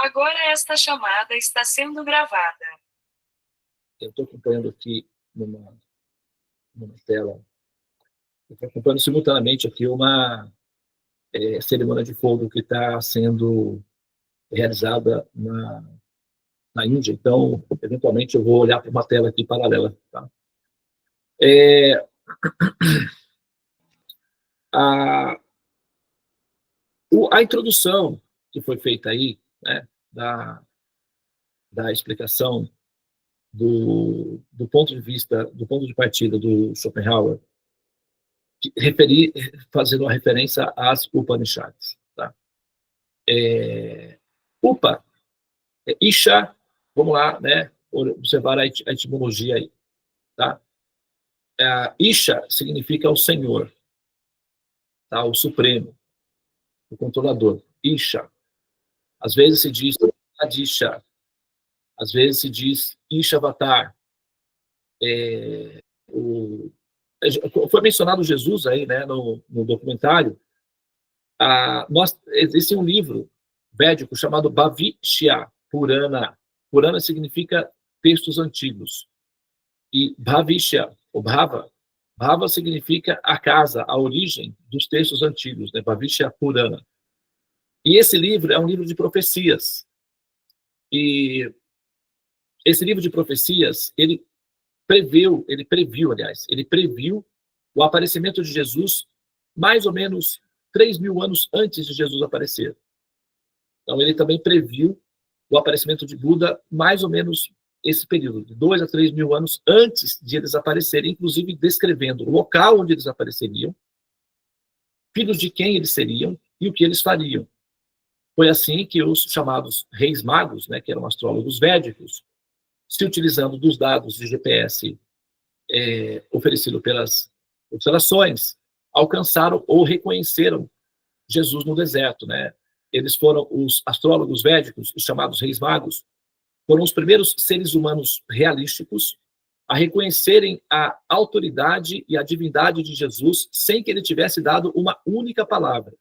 Agora esta chamada está sendo gravada. Eu estou acompanhando aqui numa tela, eu estou acompanhando simultaneamente aqui uma cerimônia de fogo que está sendo realizada na Índia. Então, eventualmente, eu vou olhar para uma tela aqui paralela. Tá? A introdução que foi feita aí, né, da explicação do ponto de vista, do ponto de partida do Schopenhauer, fazendo uma referência às Upanishads. Tá? Upa, Isha, vamos lá, né, observar a etimologia aí. Tá? Isha significa o Senhor, tá? O Supremo, o controlador. Isha. Às vezes se diz Adisha, às vezes se diz Ishavatar. Foi mencionado Jesus aí, né, no documentário. Existe um livro védico chamado Bhavishya Purana. Purana significa textos antigos. E Bhavishya, o Bhava significa a casa, a origem dos textos antigos, né? Bhavishya Purana. E esse livro é um livro de profecias. E esse livro de profecias, ele previu o aparecimento de Jesus mais ou menos 3.000 anos antes de Jesus aparecer. Então, ele também previu o aparecimento de Buda mais ou menos esse período, de 2 a 3 mil anos antes de eles aparecerem, inclusive descrevendo o local onde eles apareceriam, filhos de quem eles seriam e o que eles fariam. Foi assim que os chamados reis magos, né, que eram astrólogos védicos, se utilizando dos dados de GPS oferecido pelas observações, alcançaram ou reconheceram Jesus no deserto, né? Eles foram os astrólogos védicos, os chamados reis magos, foram os primeiros seres humanos realísticos a reconhecerem a autoridade e a divindade de Jesus sem que ele tivesse dado uma única palavra.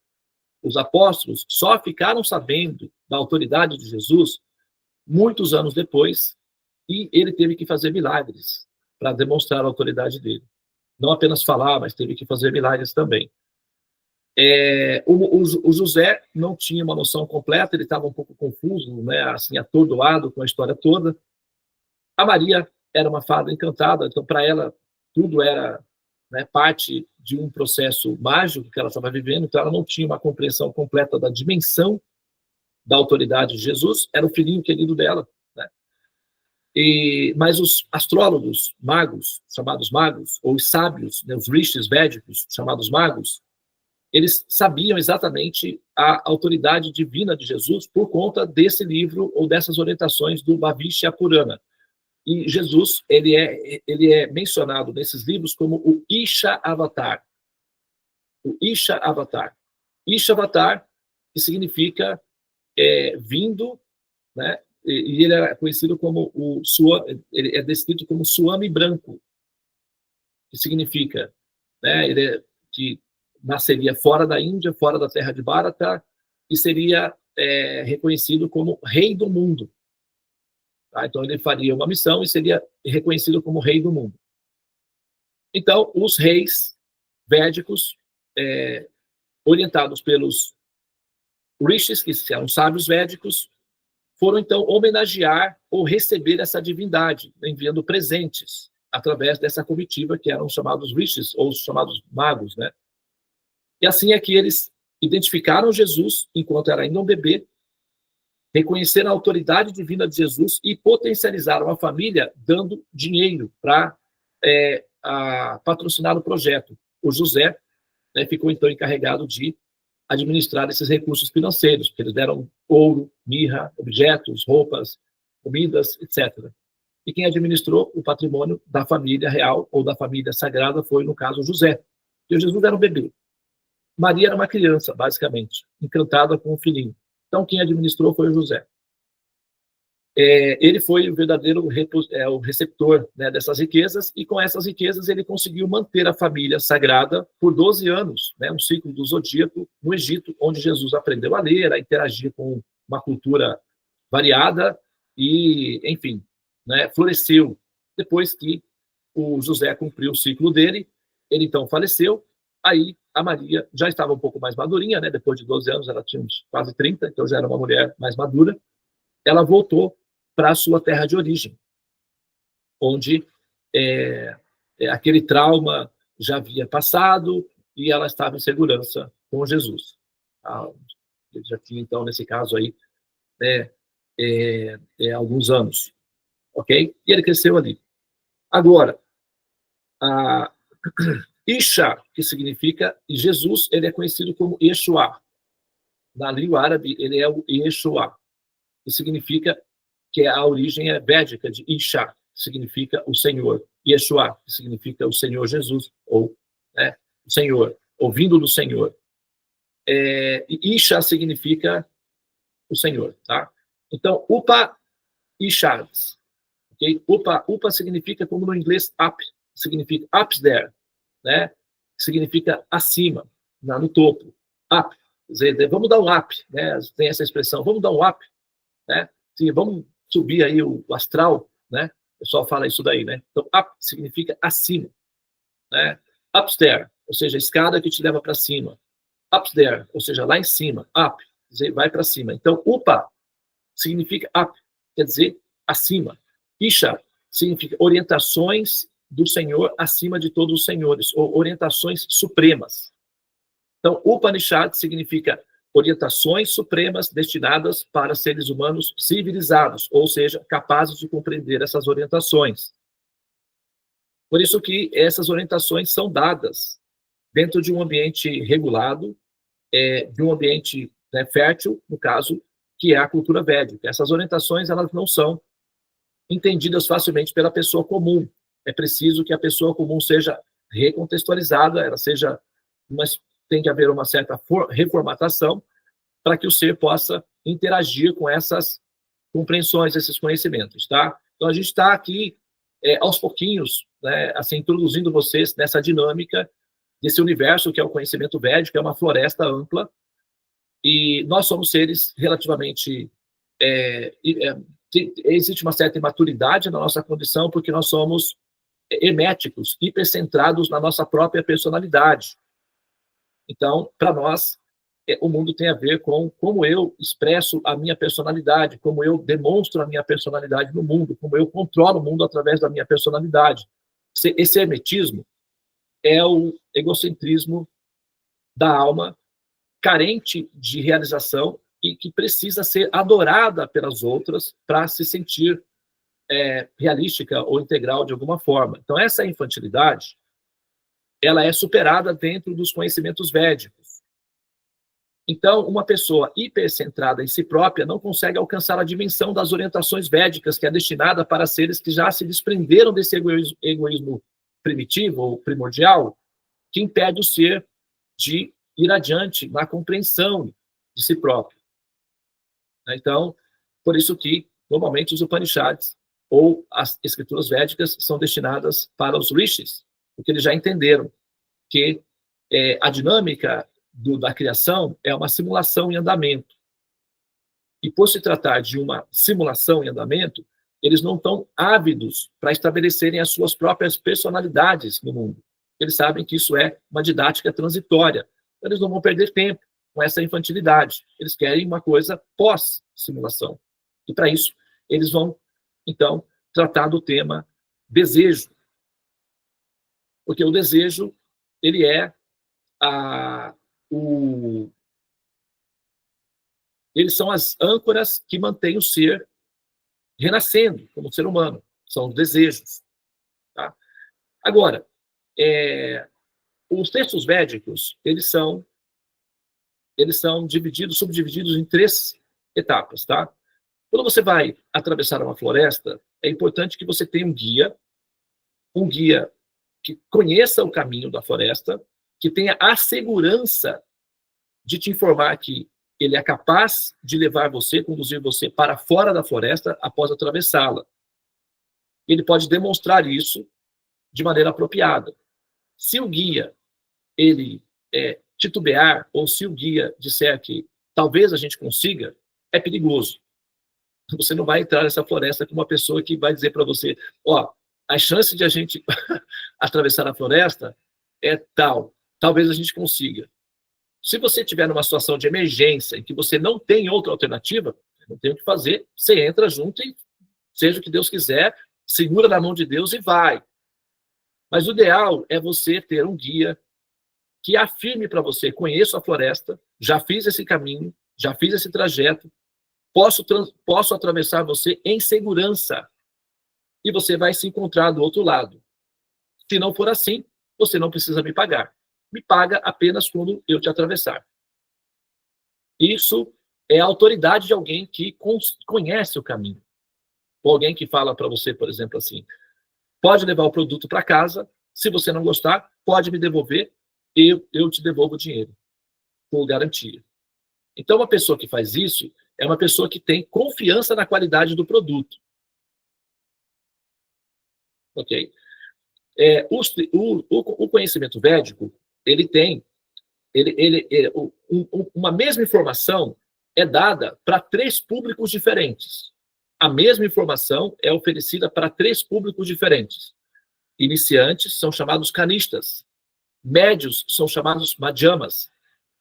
Os apóstolos só ficaram sabendo da autoridade de Jesus muitos anos depois, e ele teve que fazer milagres para demonstrar a autoridade dele. Não apenas falar, mas teve que fazer milagres também. O José não tinha uma noção completa, ele estava um pouco confuso, né, assim, atordoado com a história toda. A Maria era uma fada encantada, então para ela tudo era, né, parte de um processo mágico que ela estava vivendo, então ela não tinha uma compreensão completa da dimensão da autoridade de Jesus, era o filhinho querido dela. Né? Mas os astrólogos magos, chamados magos, ou os sábios, né, os rishis védicos, chamados magos, eles sabiam exatamente a autoridade divina de Jesus por conta desse livro ou dessas orientações do Bhavishya Purana. E Jesus, ele é mencionado nesses livros como o Isha Avatar. O Isha Avatar. Isha Avatar, que significa vindo, né? E ele é conhecido como ele é descrito como Swami branco, que significa, né, que nasceria fora da Índia, fora da terra de Bharata, e seria reconhecido como rei do mundo. Tá? Então, ele faria uma missão e seria reconhecido como rei do mundo. Então, os reis védicos, orientados pelos rishis, que eram sábios védicos, foram, então, homenagear ou receber essa divindade, enviando presentes através dessa comitiva, que eram os chamados rishis, ou os chamados magos, né? E assim é que eles identificaram Jesus enquanto era ainda um bebê, reconheceram a autoridade divina de Jesus e potencializaram a família dando dinheiro para patrocinar o projeto. O José, né, ficou então encarregado de administrar esses recursos financeiros, porque eles deram ouro, mirra, objetos, roupas, comidas, etc. E quem administrou o patrimônio da família real ou da família sagrada foi, no caso, José. E Jesus era um bebê. Maria era uma criança, basicamente, encantada com o filhinho. Então, quem administrou foi o José. Ele foi o verdadeiro o receptor, né, dessas riquezas, e com essas riquezas ele conseguiu manter a família sagrada por 12 anos, né, um ciclo do zodíaco no Egito, onde Jesus aprendeu a ler, a interagir com uma cultura variada e, enfim, né, floresceu depois que o José cumpriu o ciclo dele. Ele então faleceu. Aí a Maria já estava um pouco mais madurinha, né? Depois de 12 anos, ela tinha uns quase 30, então já era uma mulher mais madura. Ela voltou para a sua terra de origem, onde aquele trauma já havia passado e ela estava em segurança com Jesus. Ele já tinha, então, nesse caso aí, né, alguns anos, ok? E ele cresceu ali. Agora, a Isha, que significa Jesus, ele é conhecido como Yeshua. Na língua árabe, ele é o Yeshua, que significa que a origem é védica de Isha, que significa o Senhor. Yeshua, que significa o Senhor Jesus, ou né, o Senhor, ou vindo do Senhor. Isha significa o Senhor, tá? Então, Upa Ishad, okay? Upa significa, como no inglês, up, significa up there, né? Significa acima, no topo, up. Quer dizer, vamos dar um up, né? Tem essa expressão, vamos dar um up, né? Sim, vamos subir aí o astral, né? O pessoal fala isso daí, né? Então, up significa acima, né? Upstairs, ou seja, escada que te leva para cima. Up there, ou seja, lá em cima. Up, quer dizer, vai para cima. Então, upa significa up, quer dizer acima. Isha significa orientações do Senhor acima de todos os senhores, ou orientações supremas. Então, Upanishad significa orientações supremas destinadas para seres humanos civilizados, ou seja, capazes de compreender essas orientações. Por isso que essas orientações são dadas dentro de um ambiente regulado, de um ambiente, né, fértil, no caso, que é a cultura védica. Essas orientações, elas não são entendidas facilmente pela pessoa comum. É preciso que a pessoa comum seja recontextualizada, ela seja, mas tem que haver uma certa reformatação para que o ser possa interagir com essas compreensões, esses conhecimentos, tá? Então a gente está aqui aos pouquinhos, né, assim, introduzindo vocês nessa dinâmica desse universo que é o conhecimento védico, que é uma floresta ampla, e nós somos seres relativamente existe uma certa imaturidade na nossa condição, porque nós somos herméticos, hipercentrados na nossa própria personalidade. Então, para nós, o mundo tem a ver com como eu expresso a minha personalidade, como eu demonstro a minha personalidade no mundo, como eu controlo o mundo através da minha personalidade. Esse hermetismo é o egocentrismo da alma carente de realização e que precisa ser adorada pelas outras para se sentir realística ou integral de alguma forma. Então, essa infantilidade, ela é superada dentro dos conhecimentos védicos. Então, uma pessoa hipercentrada em si própria não consegue alcançar a dimensão das orientações védicas, que é destinada para seres que já se desprenderam desse egoísmo primitivo ou primordial, que impede o ser de ir adiante na compreensão de si próprio. Então, por isso que, normalmente, os Upanishads ou as escrituras védicas são destinadas para os rishis, porque eles já entenderam que a dinâmica da criação é uma simulação em andamento. E por se tratar de uma simulação em andamento, eles não estão ávidos para estabelecerem as suas próprias personalidades no mundo. Eles sabem que isso é uma didática transitória. Eles não vão perder tempo com essa infantilidade. Eles querem uma coisa pós-simulação. E para isso, eles vão, então, tratar do tema desejo. Porque o desejo, ele é eles são as âncoras que mantêm o ser renascendo como ser humano. São os desejos. Tá? Agora, os textos védicos, eles são subdivididos em 3 etapas, tá? Quando você vai atravessar uma floresta, é importante que você tenha um guia que conheça o caminho da floresta, que tenha a segurança de te informar que ele é capaz de levar você, conduzir você para fora da floresta após atravessá-la. Ele pode demonstrar isso de maneira apropriada. Se o guia ele titubear, ou se o guia disser que talvez a gente consiga, é perigoso. Você não vai entrar nessa floresta com uma pessoa que vai dizer para você, ó, a chance de a gente atravessar a floresta é tal, talvez a gente consiga. Se você estiver numa situação de emergência em que você não tem outra alternativa, não tem o que fazer, você entra junto e seja o que Deus quiser, segura na mão de Deus e vai. Mas o ideal é você ter um guia que afirme para você, conheço a floresta, já fiz esse caminho, já fiz esse trajeto, posso atravessar você em segurança. E você vai se encontrar do outro lado. Se não for assim, você não precisa me pagar. Me paga apenas quando eu te atravessar. Isso é a autoridade de alguém que conhece o caminho. Ou alguém que fala para você, por exemplo, assim, pode levar o produto para casa, se você não gostar, pode me devolver, eu te devolvo o dinheiro, por garantia. Então, uma pessoa que faz isso é uma pessoa que tem confiança na qualidade do produto. Ok? O conhecimento védico, ele tem, uma mesma informação é dada para 3 públicos diferentes. A mesma informação é oferecida para 3 públicos diferentes. Iniciantes são chamados canistas, médios são chamados madhyamas,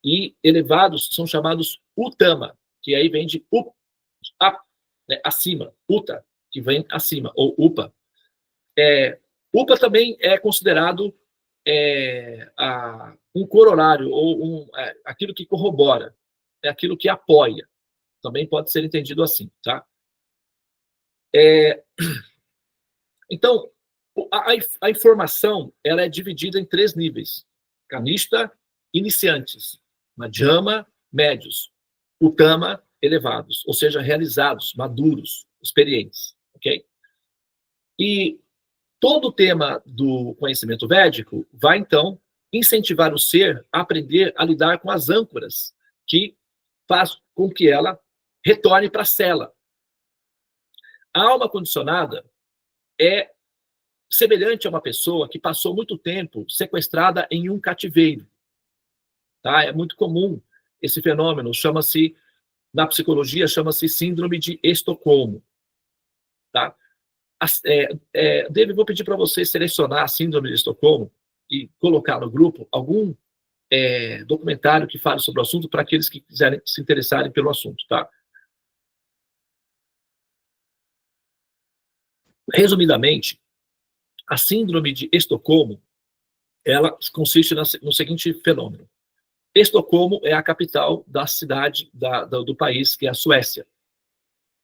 e elevados são chamados uttama, que aí vem de né, acima, uta, que vem acima, ou upa. Upa também é considerado um corolário, ou aquilo que corrobora, é aquilo que apoia. Também pode ser entendido assim, tá? Então, a informação ela é dividida em 3 níveis. Kanishta, iniciantes. Madhyama, médios. Uttama, elevados. Ou seja, realizados, maduros, experientes. Ok? E todo o tema do conhecimento védico vai, então, incentivar o ser a aprender a lidar com as âncoras que faz com que ela retorne para a cela. A alma condicionada é semelhante a uma pessoa que passou muito tempo sequestrada em um cativeiro. Tá? É muito comum esse fenômeno, na psicologia, chama-se síndrome de Estocolmo. Tá? David, vou pedir para você selecionar a síndrome de Estocolmo e colocar no grupo algum documentário que fale sobre o assunto para aqueles que quiserem se interessarem pelo assunto. Tá? Resumidamente, a síndrome de Estocolmo, ela consiste no seguinte fenômeno. Estocolmo é a capital da cidade do país, que é a Suécia.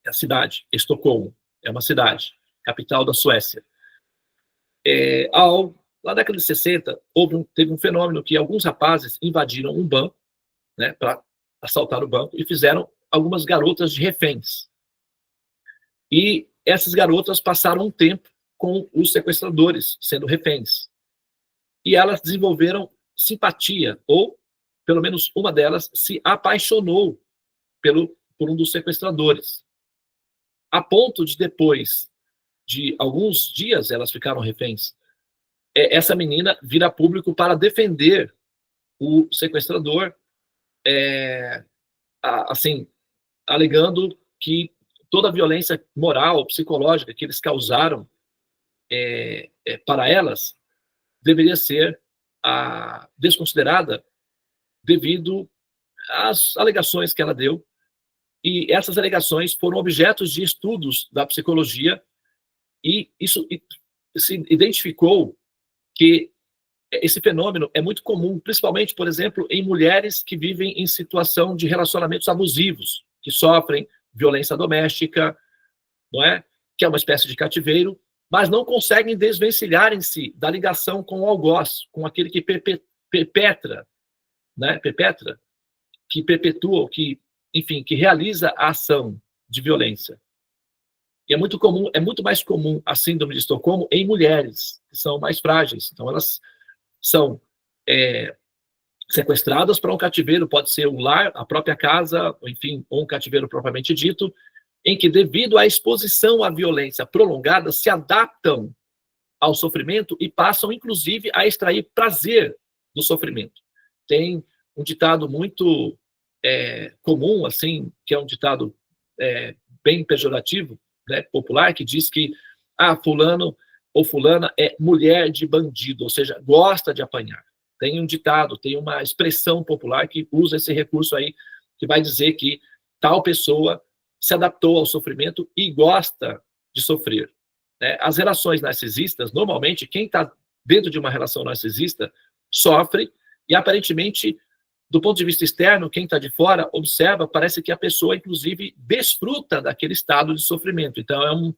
É a cidade, Estocolmo, é uma cidade, capital da Suécia. Na década de 60, teve um fenômeno que alguns rapazes invadiram um banco, né, para assaltar o banco, e fizeram algumas garotas de reféns. E essas garotas passaram um tempo com os sequestradores, sendo reféns. E elas desenvolveram simpatia, ou, pelo menos uma delas, se apaixonou por um dos sequestradores. A ponto de, depois de alguns dias, elas ficaram reféns, essa menina vir a público para defender o sequestrador, assim, alegando que toda a violência moral, psicológica que eles causaram para elas deveria ser desconsiderada devido às alegações que ela deu. E essas alegações foram objetos de estudos da psicologia, e isso se identificou que esse fenômeno é muito comum, principalmente, por exemplo, em mulheres que vivem em situação de relacionamentos abusivos, que sofrem violência doméstica, não é? Que é uma espécie de cativeiro, mas não conseguem desvencilharem-se da ligação com o algoz, com aquele que perpetua, que realiza a ação de violência. E é muito mais comum a síndrome de Estocolmo em mulheres, que são mais frágeis. Então, elas são sequestradas para um cativeiro, pode ser um lar, a própria casa, enfim, ou um cativeiro propriamente dito, em que, devido à exposição à violência prolongada, se adaptam ao sofrimento e passam, inclusive, a extrair prazer do sofrimento. Tem um ditado muito comum, assim, que é um ditado bem pejorativo, né, popular, que diz que fulano ou fulana é mulher de bandido, ou seja, gosta de apanhar. Tem um ditado, tem uma expressão popular que usa esse recurso aí, que vai dizer que tal pessoa se adaptou ao sofrimento e gosta de sofrer. Né? As relações narcisistas, normalmente, quem está dentro de uma relação narcisista sofre e, aparentemente, do ponto de vista externo, quem está de fora observa, parece que a pessoa, inclusive, desfruta daquele estado de sofrimento. Então,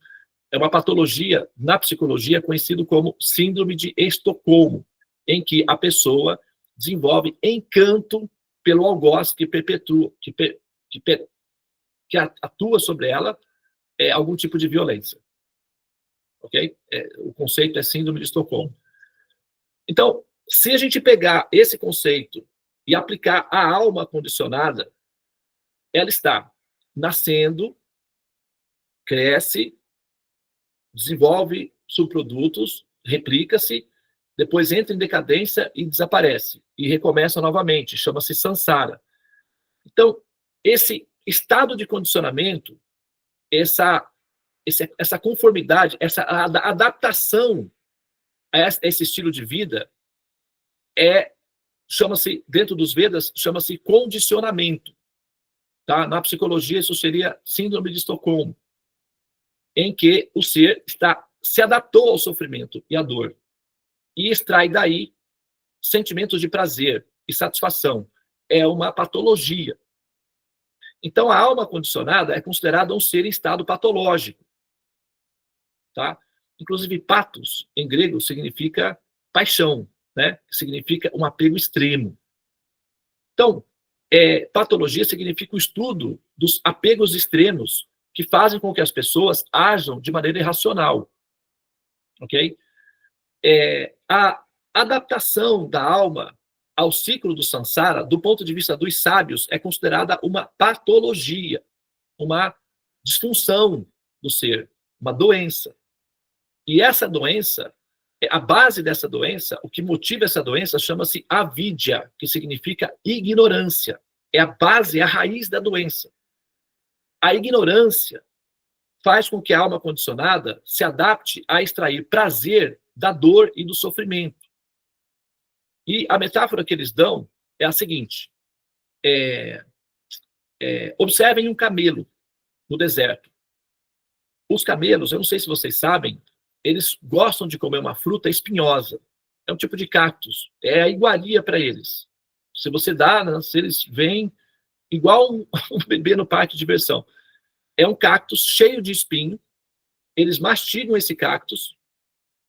é uma patologia na psicologia conhecido como síndrome de Estocolmo, em que a pessoa desenvolve encanto pelo algoz que perpetua, que atua sobre ela algum tipo de violência. Ok? O conceito é síndrome de Estocolmo. Então, se a gente pegar esse conceito e aplicar a alma condicionada, ela está nascendo, cresce, desenvolve subprodutos, replica-se, depois entra em decadência e desaparece, e recomeça novamente, chama-se samsara. Então, esse estado de condicionamento, essa conformidade, essa adaptação a esse estilo de vida, chama-se, dentro dos Vedas, chama-se condicionamento. Tá? Na psicologia, isso seria síndrome de Estocolmo, em que o ser se adaptou ao sofrimento e à dor, e extrai daí sentimentos de prazer e satisfação. É uma patologia. Então, a alma condicionada é considerada um ser em estado patológico. Tá? Inclusive, pathos, em grego, significa paixão, né? Significa um apego extremo. Então, patologia significa o estudo dos apegos extremos que fazem com que as pessoas ajam de maneira irracional. Ok? A adaptação da alma ao ciclo do samsara, do ponto de vista dos sábios, é considerada uma patologia, uma disfunção do ser, uma doença. E essa doença, a base dessa doença, o que motiva essa doença, chama-se avidya, que significa ignorância. É a base, é a raiz da doença. A ignorância faz com que a alma condicionada se adapte a extrair prazer da dor e do sofrimento. E a metáfora que eles dão é a seguinte: observem um camelo no deserto. Os camelos, eu não sei se vocês sabem, eles gostam de comer uma fruta espinhosa. É um tipo de cactus. É a iguaria para eles. Se você dá, né, se eles vêm igual um bebê no parque de diversão. É um cactus cheio de espinho. Eles mastigam esse cactus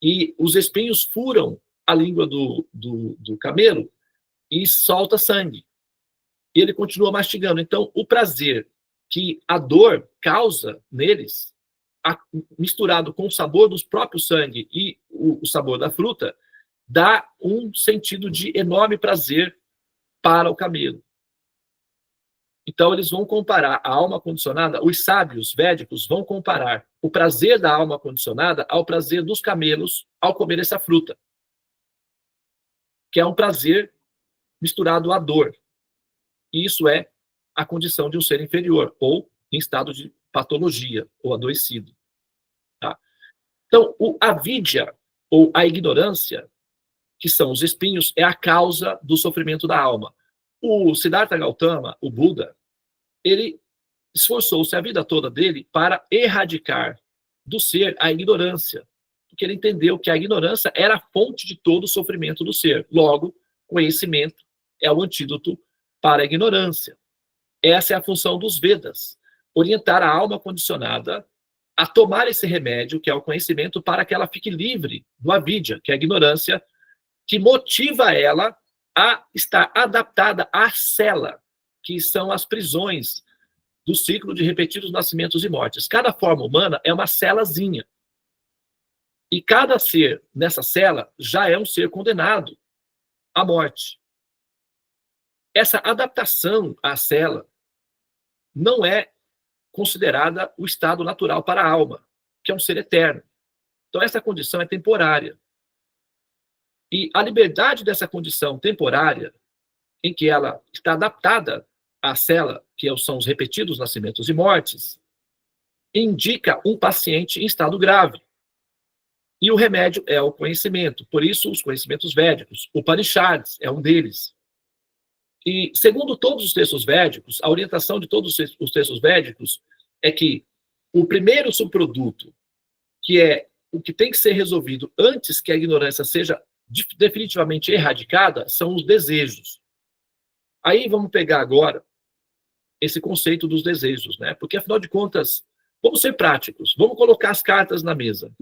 e os espinhos furam a língua do camelo e solta sangue. E ele continua mastigando. Então, o prazer que a dor causa neles, misturado com o sabor do próprio sangue e o sabor da fruta, dá um sentido de enorme prazer para o camelo. Então, eles vão comparar a alma condicionada, os sábios védicos vão comparar o prazer da alma condicionada ao prazer dos camelos ao comer essa fruta, que é um prazer misturado à dor. E isso é a condição de um ser inferior, ou em estado de patologia, ou adoecido. Tá? Então, a avidya, ou a ignorância, que são os espinhos, é a causa do sofrimento da alma. O Siddhartha Gautama, o Buda, ele esforçou-se a vida toda dele para erradicar do ser a ignorância, porque ele entendeu que a ignorância era a fonte de todo o sofrimento do ser. Logo, conhecimento é o antídoto para a ignorância. Essa é a função dos Vedas, orientar a alma condicionada a tomar esse remédio, que é o conhecimento, para que ela fique livre do avidya, que é a ignorância, que motiva ela a estar adaptada à cela, que são as prisões do ciclo de repetidos nascimentos e mortes. Cada forma humana é uma celazinha. E cada ser nessa cela já é um ser condenado à morte. Essa adaptação à cela não é considerada o estado natural para a alma, que é um ser eterno. Então, essa condição é temporária. E a liberdade dessa condição temporária, em que ela está adaptada à cela, que são os repetidos nascimentos e mortes, indica um paciente em estado grave. E o remédio é o conhecimento. Por isso, os conhecimentos védicos. O Upanishads é um deles. E, segundo todos os textos védicos, a orientação de todos os textos védicos é que o primeiro subproduto, que é o que tem que ser resolvido antes que a ignorância seja definitivamente erradicada, são os desejos. Aí vamos pegar agora esse conceito dos desejos, né? Porque, afinal de contas, vamos ser práticos, vamos colocar as cartas na mesa.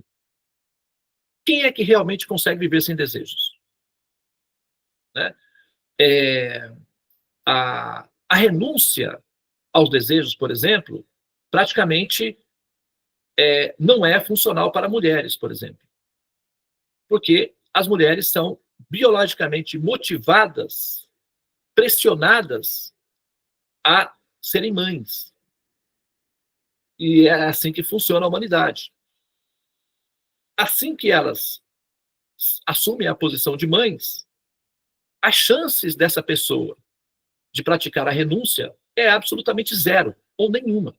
Quem é que realmente consegue viver sem desejos? Né? A renúncia aos desejos, por exemplo, praticamente não é funcional para mulheres, por exemplo. Porque as mulheres são biologicamente motivadas, pressionadas a serem mães. E é assim que funciona a humanidade. Assim que elas assumem a posição de mães, as chances dessa pessoa de praticar a renúncia é absolutamente zero, ou nenhuma.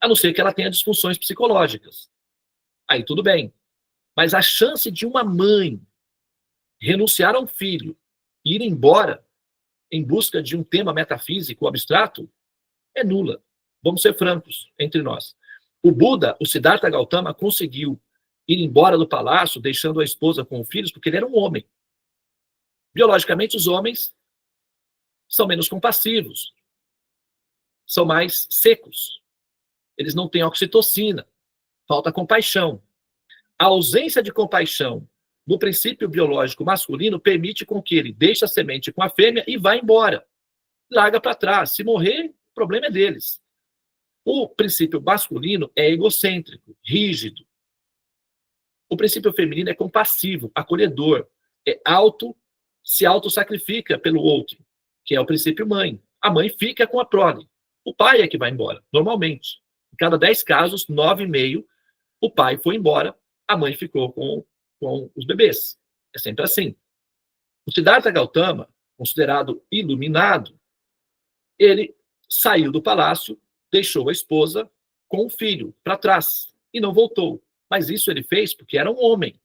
A não ser que ela tenha disfunções psicológicas. Aí tudo bem. Mas a chance de uma mãe renunciar a um filho e ir embora em busca de um tema metafísico abstrato é nula. Vamos ser francos entre nós. O Buda, o Siddhartha Gautama, conseguiu ir embora do palácio, deixando a esposa com os filhos, porque ele era um homem. Biologicamente, os homens são menos compassivos, são mais secos. Eles não têm oxitocina, falta compaixão. A ausência de compaixão no princípio biológico masculino permite com que ele deixe a semente com a fêmea e vá embora. Larga para trás. Se morrer, o problema é deles. O princípio masculino é egocêntrico, rígido. O princípio feminino é compassivo, acolhedor, se auto-sacrifica pelo outro, que é o princípio mãe. A mãe fica com a prole. O pai é que vai embora, normalmente. Em cada 10 casos, 9,5, o pai foi embora, a mãe ficou com os bebês. É sempre assim. O Siddhartha Gautama, considerado iluminado, ele saiu do palácio, deixou a esposa com o filho para trás e não voltou. Mas isso ele fez porque era um homem.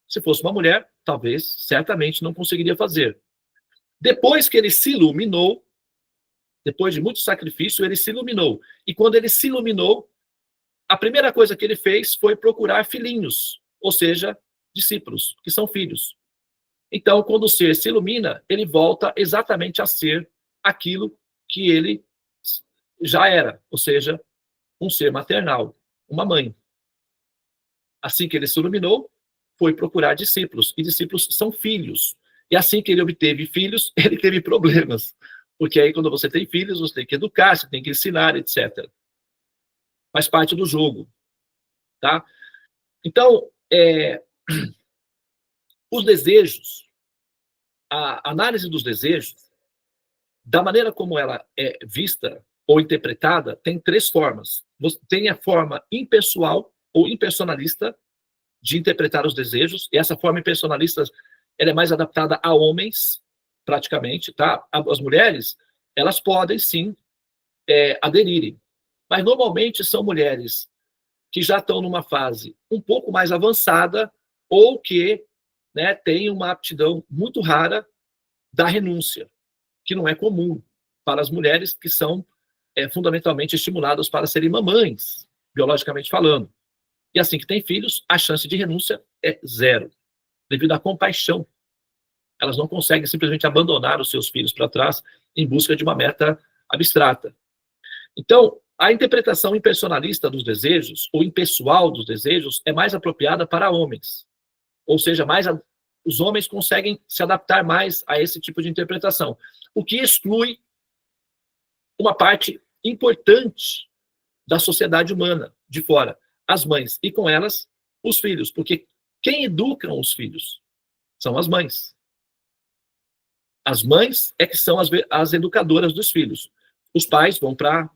Se fosse uma mulher, talvez, certamente não conseguiria fazer. Depois que ele se iluminou, depois de muito sacrifício, ele se iluminou. E quando ele se iluminou, a primeira coisa que ele fez foi procurar filhinhos, ou seja, discípulos, que são filhos. Então, quando o ser se ilumina, ele volta exatamente a ser aquilo que ele já era, ou seja, um ser maternal, uma mãe. Assim que ele se iluminou, foi procurar discípulos, e discípulos são filhos. E assim que ele obteve filhos, ele teve problemas. Porque aí, quando você tem filhos, você tem que educar, você tem que ensinar, etc. Faz parte do jogo. Tá? Então, os desejos, a análise dos desejos, da maneira como ela é vista ou interpretada, tem 3 formas. Tem a forma impessoal ou impersonalista de interpretar os desejos, e essa forma impersonalista ela é mais adaptada a homens, praticamente, tá? As mulheres, elas podem, sim, aderirem, mas normalmente são mulheres que já estão numa fase um pouco mais avançada ou que, né, têm uma aptidão muito rara da renúncia, que não é comum para as mulheres que são fundamentalmente estimuladas para serem mamães, biologicamente falando. E assim que tem filhos, a chance de renúncia é 0, devido à compaixão. Elas não conseguem simplesmente abandonar os seus filhos para trás em busca de uma meta abstrata. Então, a interpretação impersonalista dos desejos, ou impessoal dos desejos, é mais apropriada para homens. Ou seja, os homens conseguem se adaptar mais a esse tipo de interpretação, o que exclui uma parte importante da sociedade humana de fora, as mães, e com elas os filhos, porque quem educa os filhos são as mães. As mães é que são as educadoras dos filhos. Os pais vão para a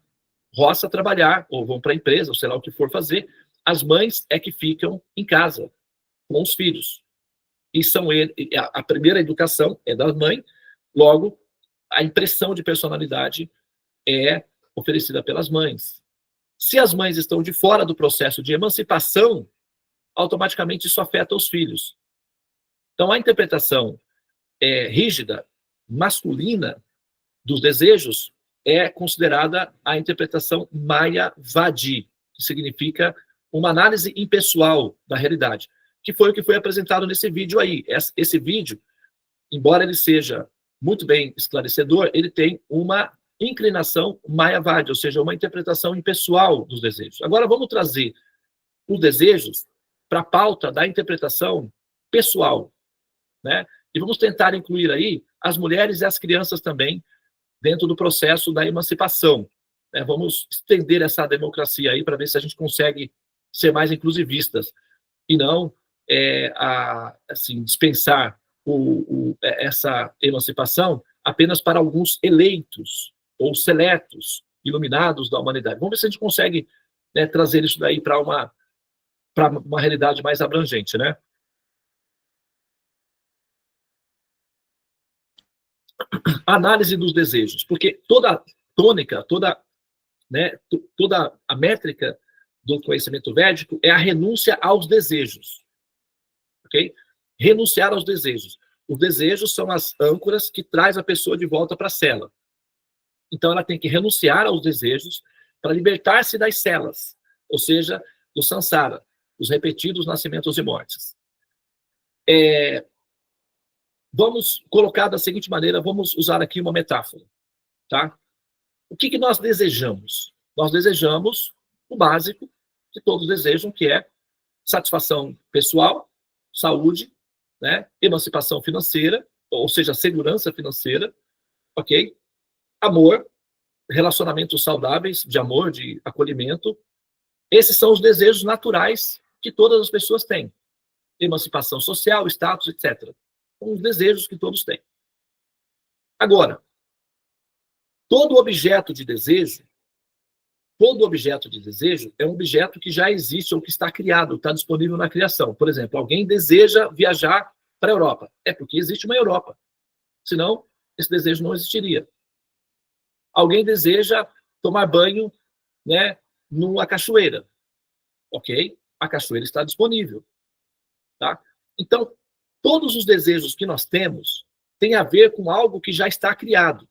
roça trabalhar, ou vão para a empresa, ou sei lá o que for fazer. As mães é que ficam em casa com os filhos. E a primeira educação é da mãe, logo, a impressão de personalidade é oferecida pelas mães. Se as mães estão de fora do processo de emancipação, automaticamente isso afeta os filhos. Então, a interpretação rígida, masculina, dos desejos é considerada a interpretação Mayavadi, que significa uma análise impessoal da realidade, que foi o que foi apresentado nesse vídeo aí. Esse vídeo, embora ele seja muito bem esclarecedor, ele tem uma inclinação Mayavadi, ou seja, uma interpretação impessoal dos desejos. Agora vamos trazer os desejos para a pauta da interpretação pessoal, né? E vamos tentar incluir aí as mulheres e as crianças também dentro do processo da emancipação. Né? Vamos estender essa democracia aí para ver se a gente consegue ser mais inclusivistas e não assim, dispensar essa emancipação apenas para alguns eleitos ou seletos, iluminados da humanidade. Vamos ver se a gente consegue, né, trazer isso daí para uma realidade mais abrangente, né? Análise dos desejos, porque toda tônica, né, toda a métrica do conhecimento védico é a renúncia aos desejos, ok? Renunciar aos desejos. Os desejos são as âncoras que traz a pessoa de volta para a cela. Então, ela tem que renunciar aos desejos para libertar-se das celas, ou seja, do samsara, dos repetidos nascimentos e mortes. Vamos colocar da seguinte maneira, vamos usar aqui uma metáfora, tá? O que nós desejamos? Nós desejamos o básico que todos desejam, que é satisfação pessoal, saúde, né? Emancipação financeira, ou seja, segurança financeira, ok? Amor, relacionamentos saudáveis de amor, de acolhimento. Esses são os desejos naturais que todas as pessoas têm. Emancipação social, status, etc. São os desejos que todos têm. Agora, todo objeto de desejo é um objeto que já existe ou que está criado, está disponível na criação. Por exemplo, alguém deseja viajar para a Europa. É porque existe uma Europa. Senão, esse desejo não existiria. Alguém deseja tomar banho, né, numa cachoeira. Ok? A cachoeira está disponível. Tá? Então, todos os desejos que nós temos têm a ver com algo que já está criado,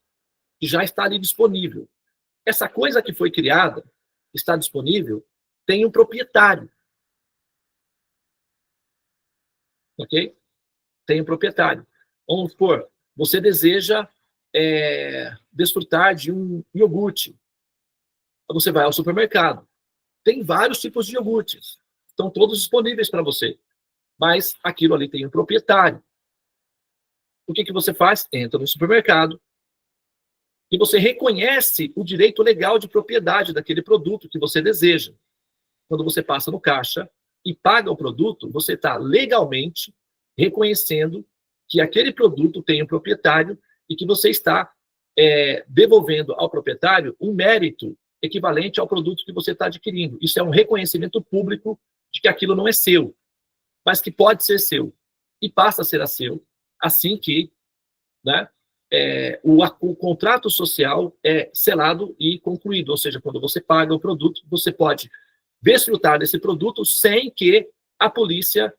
que já está ali disponível. Essa coisa que foi criada, está disponível, tem um proprietário. Ok? Tem um proprietário. Vamos supor, você deseja desfrutar de um iogurte. Você vai ao supermercado. Tem vários tipos de iogurtes. Estão todos disponíveis para você. Mas aquilo ali tem um proprietário. O que você faz? Entra no supermercado e você reconhece o direito legal de propriedade daquele produto que você deseja. Quando você passa no caixa e paga o produto, você está legalmente reconhecendo que aquele produto tem um proprietário e que você está devolvendo ao proprietário um mérito equivalente ao produto que você está adquirindo. Isso é um reconhecimento público de que aquilo não é seu, mas que pode ser seu e passa a ser seu assim que, né, o contrato social é selado e concluído, ou seja, quando você paga o produto, você pode desfrutar desse produto sem que a polícia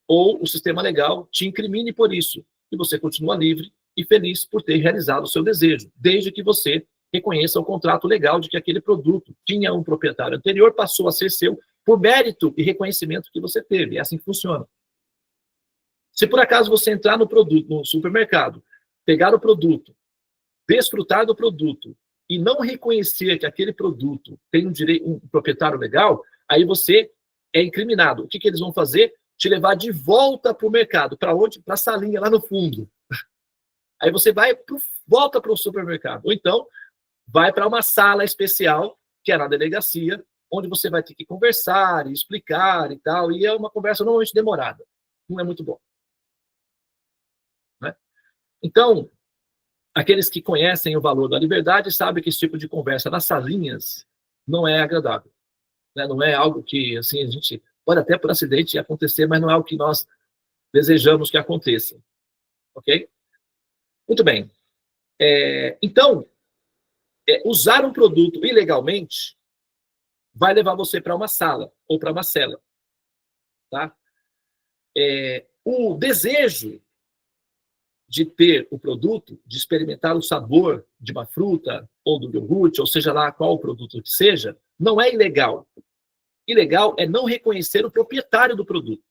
ou o sistema legal te incrimine por isso, e você continua livre e feliz por ter realizado o seu desejo, desde que você reconheça o contrato legal de que aquele produto tinha um proprietário anterior, passou a ser seu por mérito e reconhecimento que você teve. É assim que funciona. Se por acaso você entrar no supermercado, pegar o produto, desfrutar do produto e não reconhecer que aquele produto tem um proprietário legal, aí você é incriminado. O que eles vão fazer? Te levar de volta para o mercado. Para onde? Para a salinha lá no fundo. Aí você volta para o supermercado. Ou então, vai para uma sala especial, que é na delegacia, onde você vai ter que conversar e explicar e tal. E é uma conversa normalmente demorada. Não é muito bom. Né? Então, aqueles que conhecem o valor da liberdade sabem que esse tipo de conversa nas salinhas não é agradável. Né? Não é algo que, assim, a gente pode até por acidente acontecer, mas não é o que nós desejamos que aconteça. Ok? Muito bem. Então, usar um produto ilegalmente vai levar você para uma sala ou para uma cela. Tá? O desejo de ter o produto, de experimentar o sabor de uma fruta ou do iogurte, ou seja lá qual o produto que seja, não é ilegal. Ilegal é não reconhecer o proprietário do produto.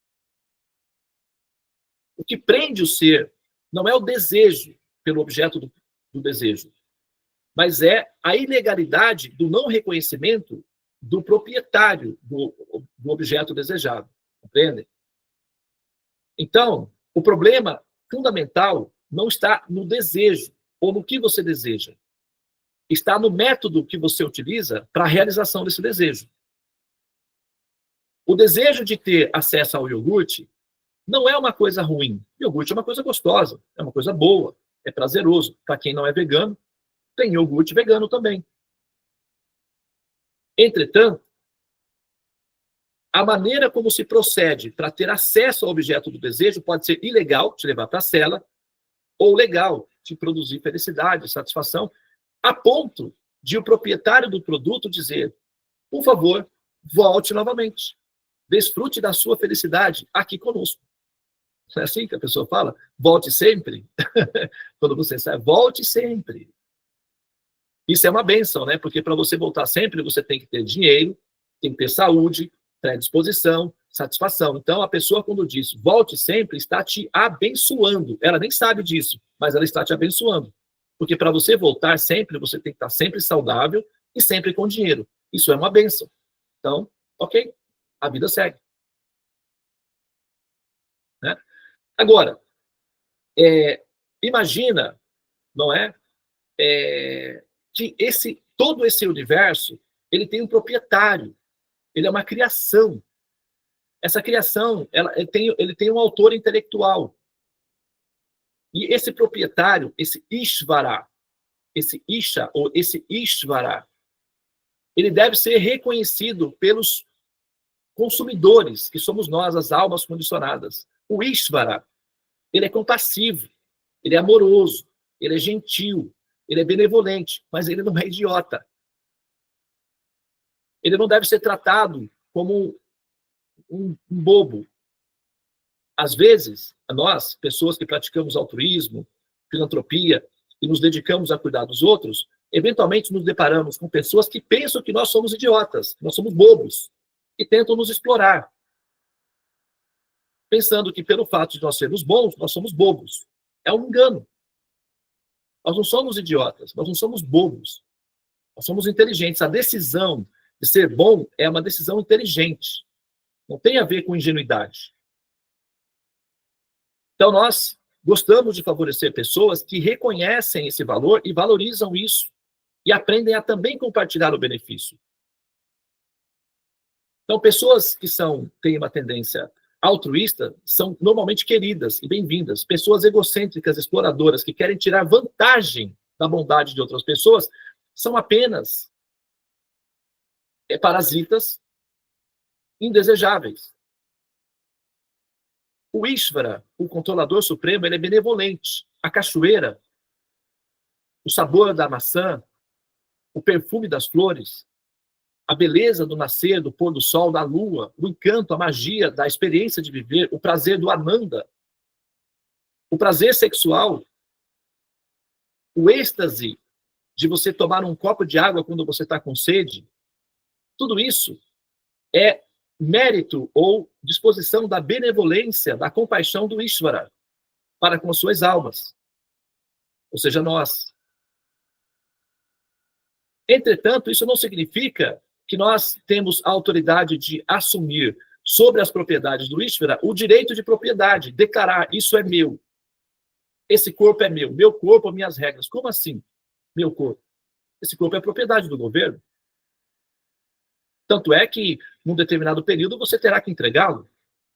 O que prende o ser não é o desejo pelo objeto do desejo, mas é a ilegalidade do não reconhecimento do proprietário do objeto desejado. Compreende? Então, o problema fundamental não está no desejo ou no que você deseja. Está no método que você utiliza para a realização desse desejo. O desejo de ter acesso ao iogurte não é uma coisa ruim. Iogurte é uma coisa gostosa, é uma coisa boa, é prazeroso. Para quem não é vegano, tem iogurte vegano também. Entretanto, a maneira como se procede para ter acesso ao objeto do desejo pode ser ilegal, te levar para a cela, ou legal, te produzir felicidade, satisfação, a ponto de o proprietário do produto dizer, por favor, volte novamente. Desfrute da sua felicidade aqui conosco. Não é assim que a pessoa fala? Volte sempre. Quando você sai, volte sempre. Isso é uma bênção, né? Porque para você voltar sempre, você tem que ter dinheiro, tem que ter saúde, predisposição, satisfação. Então, a pessoa, quando diz volte sempre, está te abençoando. Ela nem sabe disso, mas ela está te abençoando. Porque para você voltar sempre, você tem que estar sempre saudável e sempre com dinheiro. Isso é uma bênção. Então, ok, a vida segue. Né? Agora, imagina, não é? Que todo esse universo, ele tem um proprietário, ele é uma criação. Essa criação, ele tem um autor intelectual. E esse proprietário, esse Ishvara, esse Isha, ou esse Ishvara, ele deve ser reconhecido pelos consumidores, que somos nós, as almas condicionadas. O Ishvara, ele é compassivo, ele é amoroso, ele é gentil, ele é benevolente, mas ele não é idiota. Ele não deve ser tratado como um bobo. Às vezes, nós, pessoas que praticamos altruísmo, filantropia, e nos dedicamos a cuidar dos outros, eventualmente nos deparamos com pessoas que pensam que nós somos idiotas, que nós somos bobos, e tentam nos explorar, pensando que pelo fato de nós sermos bons, nós somos bobos. É um engano. Nós não somos idiotas, nós não somos bobos. Nós somos inteligentes. A decisão de ser bom é uma decisão inteligente. Não tem a ver com ingenuidade. Então, nós gostamos de favorecer pessoas que reconhecem esse valor e valorizam isso. E aprendem a também compartilhar o benefício. Então, pessoas que têm uma tendência altruísta são normalmente queridas e bem-vindas. Pessoas egocêntricas, exploradoras, que querem tirar vantagem da bondade de outras pessoas, são apenas parasitas indesejáveis. O Ishvara, o controlador supremo, ele é benevolente. A cachoeira, o sabor da maçã, o perfume das flores, a beleza do nascer, do pôr do sol, da lua, o encanto, a magia da experiência de viver, o prazer do Ananda, o prazer sexual, o êxtase de você tomar um copo de água quando você está com sede, tudo isso é mérito ou disposição da benevolência, da compaixão do Ishvara para com as suas almas, ou seja, nós. Entretanto, isso não significa que nós temos a autoridade de assumir sobre as propriedades do Ishvara o direito de propriedade, declarar, isso é meu, esse corpo é meu corpo, minhas regras. Como assim, meu corpo? Esse corpo é propriedade do governo. Tanto é que, num determinado período, você terá que entregá-lo.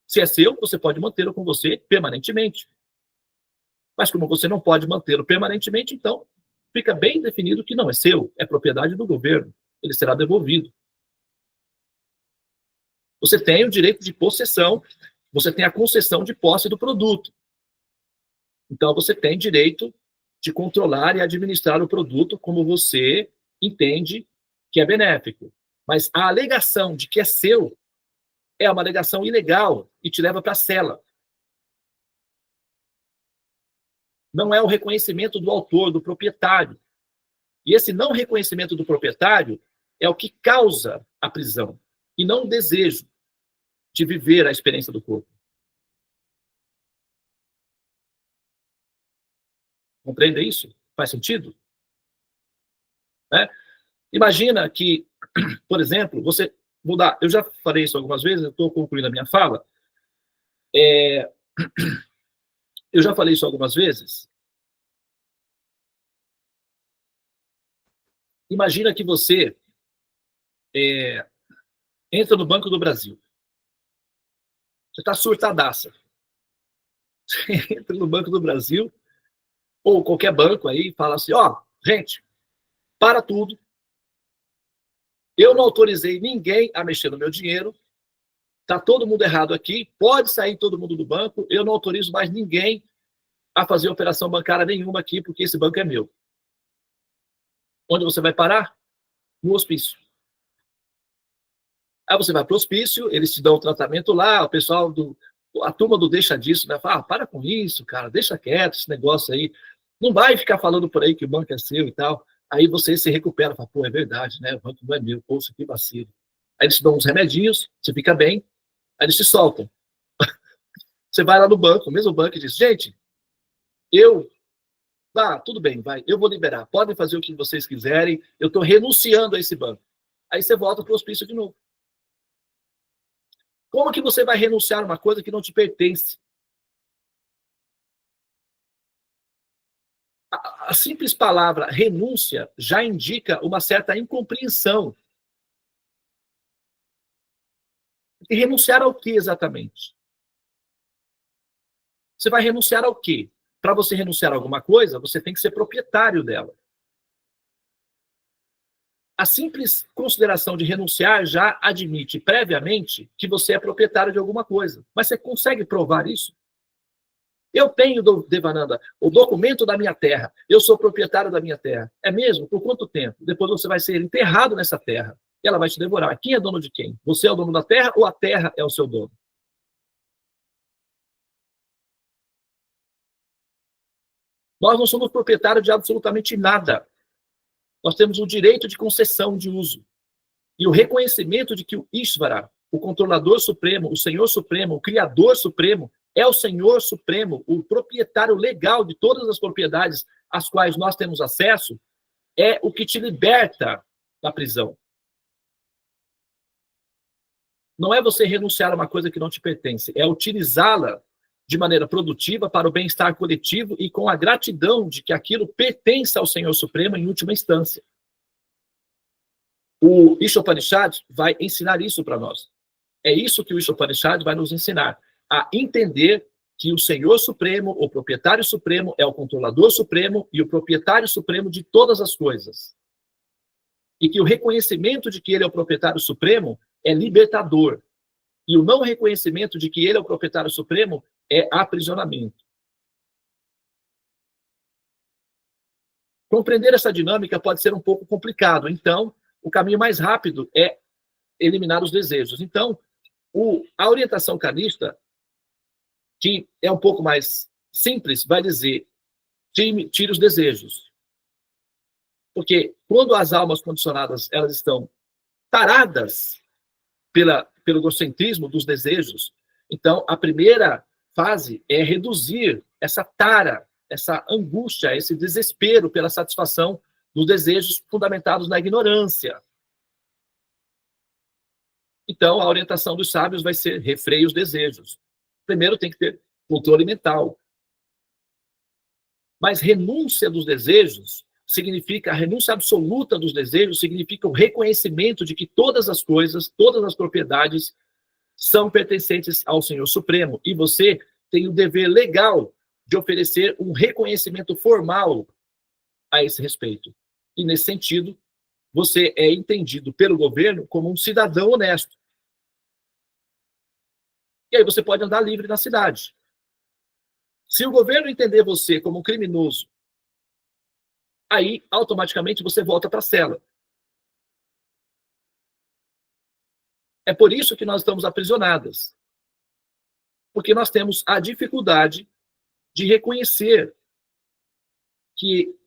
Se é seu, você pode mantê-lo com você permanentemente. Mas como você não pode mantê-lo permanentemente, então, fica bem definido que não é seu, é propriedade do governo. Ele será devolvido. Você tem o direito de possessão, você tem a concessão de posse do produto. Então, você tem direito de controlar e administrar o produto como você entende que é benéfico. Mas a alegação de que é seu é uma alegação ilegal e te leva para a cela. Não é o reconhecimento do autor, do proprietário. E esse não reconhecimento do proprietário é o que causa a prisão, e não o desejo de viver a experiência do corpo. Compreende isso? Faz sentido? Né? Imagina que, por exemplo, você mudar. Eu já falei isso algumas vezes, eu estou concluindo a minha fala. Eu já falei isso algumas vezes. Imagina que você entra no Banco do Brasil. Você está surtadaça. Você entra no Banco do Brasil, ou qualquer banco aí, e fala assim, ó, gente, para tudo. Eu não autorizei ninguém a mexer no meu dinheiro. Está todo mundo errado aqui. Pode sair todo mundo do banco. Eu não autorizo mais ninguém a fazer operação bancária nenhuma aqui, porque esse banco é meu. Onde você vai parar? No hospício. Aí você vai para o hospício, eles te dão o tratamento lá, o pessoal a turma do deixa disso, né? Fala, para com isso, cara, deixa quieto esse negócio aí. Não vai ficar falando por aí que o banco é seu e tal. Aí você se recupera, fala, pô, é verdade, né? O banco não é meu, pô, isso aqui vacilo. Aí eles te dão uns remedinhos, você fica bem, aí eles te soltam. Você vai lá no banco, o mesmo banco, e diz, gente, tudo bem, vai, eu vou liberar, podem fazer o que vocês quiserem, eu estou renunciando a esse banco. Aí você volta para o hospício de novo. Como que você vai renunciar a uma coisa que não te pertence? A simples palavra renúncia já indica uma certa incompreensão. E renunciar ao que exatamente? Você vai renunciar ao quê? Para você renunciar a alguma coisa, você tem que ser proprietário dela. A simples consideração de renunciar já admite previamente que você é proprietário de alguma coisa. Mas você consegue provar isso? Eu tenho, Devananda, o documento da minha terra. Eu sou proprietário da minha terra. É mesmo? Por quanto tempo? Depois você vai ser enterrado nessa terra. E ela vai te devorar. Quem é dono de quem? Você é o dono da terra ou a terra é o seu dono? Nós não somos proprietários de absolutamente nada. Nós temos o direito de concessão de uso. E o reconhecimento de que o Ishvara, o controlador supremo, o Senhor Supremo, o Criador Supremo, é o Senhor Supremo, o proprietário legal de todas as propriedades às quais nós temos acesso, é o que te liberta da prisão. Não é você renunciar a uma coisa que não te pertence, é utilizá-la de maneira produtiva para o bem-estar coletivo e com a gratidão de que aquilo pertence ao Senhor Supremo em última instância. O Ishopanishad vai ensinar isso para nós. É isso que o Ishopanishad vai nos ensinar, a entender que o Senhor Supremo, o proprietário supremo, é o controlador supremo e o proprietário supremo de todas as coisas. E que o reconhecimento de que ele é o proprietário supremo é libertador. E o não reconhecimento de que ele é o proprietário supremo é aprisionamento. Compreender essa dinâmica pode ser um pouco complicado. Então, o caminho mais rápido é eliminar os desejos. Então, a orientação canista, que é um pouco mais simples, vai dizer, tire os desejos. Porque quando as almas condicionadas elas estão taradas pelo egocentrismo dos desejos, então a primeira fase é reduzir essa tara, essa angústia, esse desespero pela satisfação dos desejos fundamentados na ignorância. Então, a orientação dos sábios vai ser refreie os desejos. Primeiro tem que ter controle mental. Mas renúncia dos desejos significa, a renúncia absoluta dos desejos significa o reconhecimento de que todas as coisas, todas as propriedades são pertencentes ao Senhor Supremo. E você tem o dever legal de oferecer um reconhecimento formal a esse respeito. E, nesse sentido, você é entendido pelo governo como um cidadão honesto. E aí você pode andar livre na cidade. Se o governo entender você como um criminoso, aí automaticamente você volta para a cela. É por isso que nós estamos aprisionadas. Porque nós temos a dificuldade de reconhecer que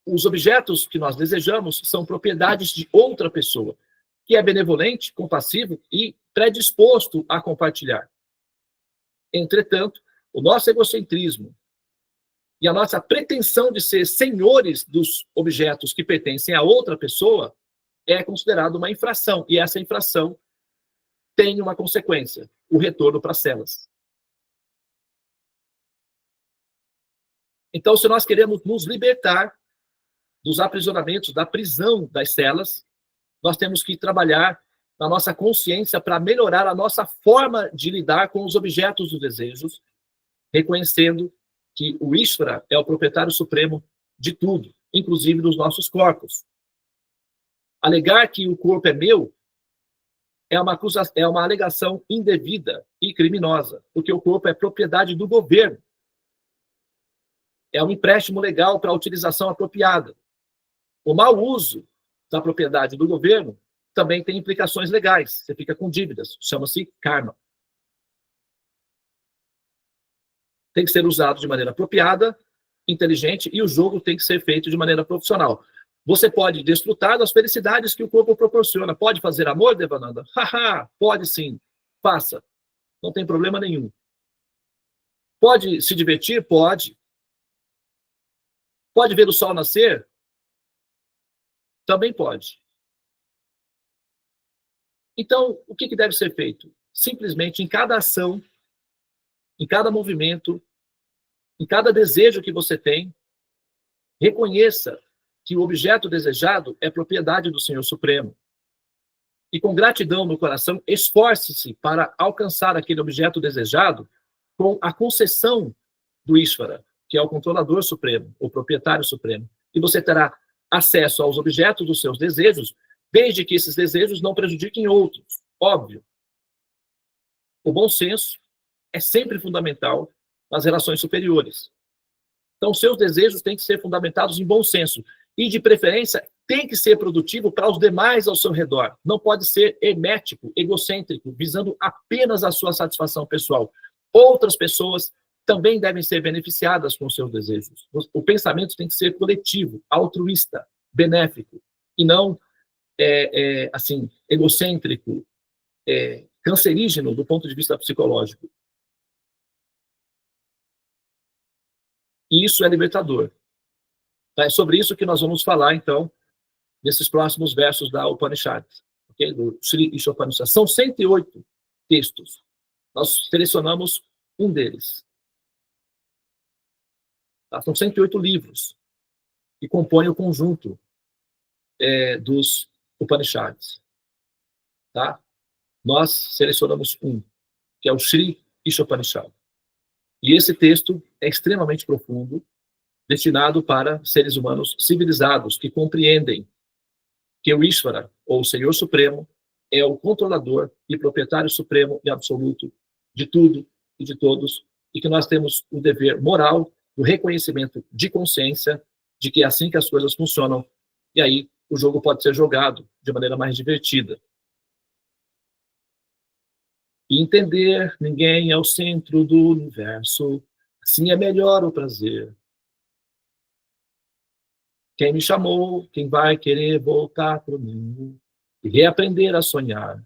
os objetos que nós desejamos são propriedades de outra pessoa, que é benevolente, compassivo e predisposto a compartilhar. Entretanto, o nosso egocentrismo e a nossa pretensão de ser senhores dos objetos que pertencem a outra pessoa é considerado uma infração, e essa infração tem uma consequência, o retorno para as celas. Então, se nós queremos nos libertar dos aprisionamentos, da prisão das celas, nós temos que trabalhar na nossa consciência para melhorar a nossa forma de lidar com os objetos dos desejos, reconhecendo que o Ishvara é o proprietário supremo de tudo, inclusive dos nossos corpos. Alegar que o corpo é meu é uma alegação indevida e criminosa, porque o corpo é propriedade do governo. É um empréstimo legal para a utilização apropriada. O mau uso da propriedade do governo também tem implicações legais. Você fica com dívidas, chama-se karma. Tem que ser usado de maneira apropriada, inteligente, e o jogo tem que ser feito de maneira profissional. Você pode desfrutar das felicidades que o corpo proporciona. Pode fazer amor, Devananda? Haha, pode sim. Faça. Não tem problema nenhum. Pode se divertir? Pode. Pode ver o sol nascer? Também pode. Então, o que deve ser feito? Simplesmente, em cada ação, em cada movimento, em cada desejo que você tem, reconheça que o objeto desejado é propriedade do Senhor Supremo. E com gratidão no coração, esforce-se para alcançar aquele objeto desejado com a concessão do Ishvara, que é o controlador supremo, o proprietário supremo. E você terá acesso aos objetos dos seus desejos, desde que esses desejos não prejudiquem outros. Óbvio. O bom senso é sempre fundamental nas relações superiores. Então, seus desejos têm que ser fundamentados em bom senso. E, de preferência, tem que ser produtivo para os demais ao seu redor. Não pode ser hermético, egocêntrico, visando apenas a sua satisfação pessoal. Outras pessoas também devem ser beneficiadas com seus desejos. O pensamento tem que ser coletivo, altruísta, benéfico, e não assim, egocêntrico, cancerígeno do ponto de vista psicológico. E isso é libertador. É sobre isso que nós vamos falar, então, nesses próximos versos da Upanishad, okay? Do Sri Ishopanishad. São 108 textos. Nós selecionamos um deles. Tá? São 108 livros que compõem o conjunto dos Upanishads. Tá? Nós selecionamos um, que é o Sri Ishopanishad. E esse texto é extremamente profundo, destinado para seres humanos civilizados, que compreendem que o Ishvara, ou o Senhor Supremo, é o controlador e proprietário supremo e absoluto de tudo e de todos, e que nós temos o dever moral do reconhecimento de consciência de que é assim que as coisas funcionam, e aí o jogo pode ser jogado de maneira mais divertida. E entender ninguém é o centro do universo, assim é melhor o prazer. Quem me chamou, quem vai querer voltar para o mundo e reaprender a sonhar.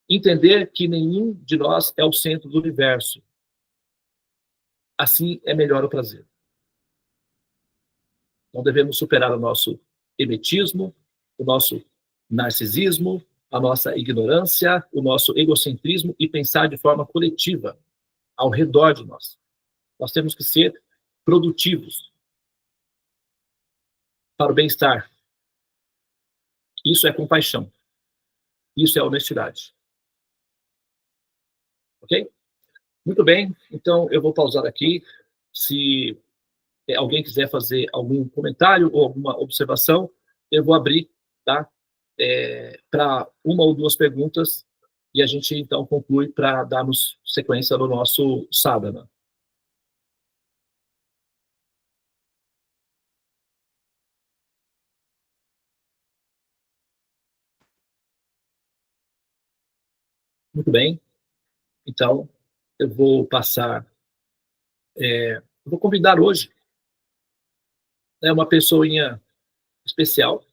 Entender que nenhum de nós é o centro do universo. Assim é melhor o prazer. Então devemos superar o nosso emetismo, o nosso narcisismo, a nossa ignorância, o nosso egocentrismo e pensar de forma coletiva ao redor de nós. Nós temos que ser produtivos para o bem-estar. Isso é compaixão. Isso é honestidade. Ok? Muito bem. Então, eu vou pausar aqui. Se alguém quiser fazer algum comentário ou alguma observação, eu vou abrir, tá? Para uma ou duas perguntas e a gente, então, conclui para darmos sequência no nosso sadhana. Muito bem. Então, eu vou passar, eu vou convidar hoje, né, uma pessoinha especial,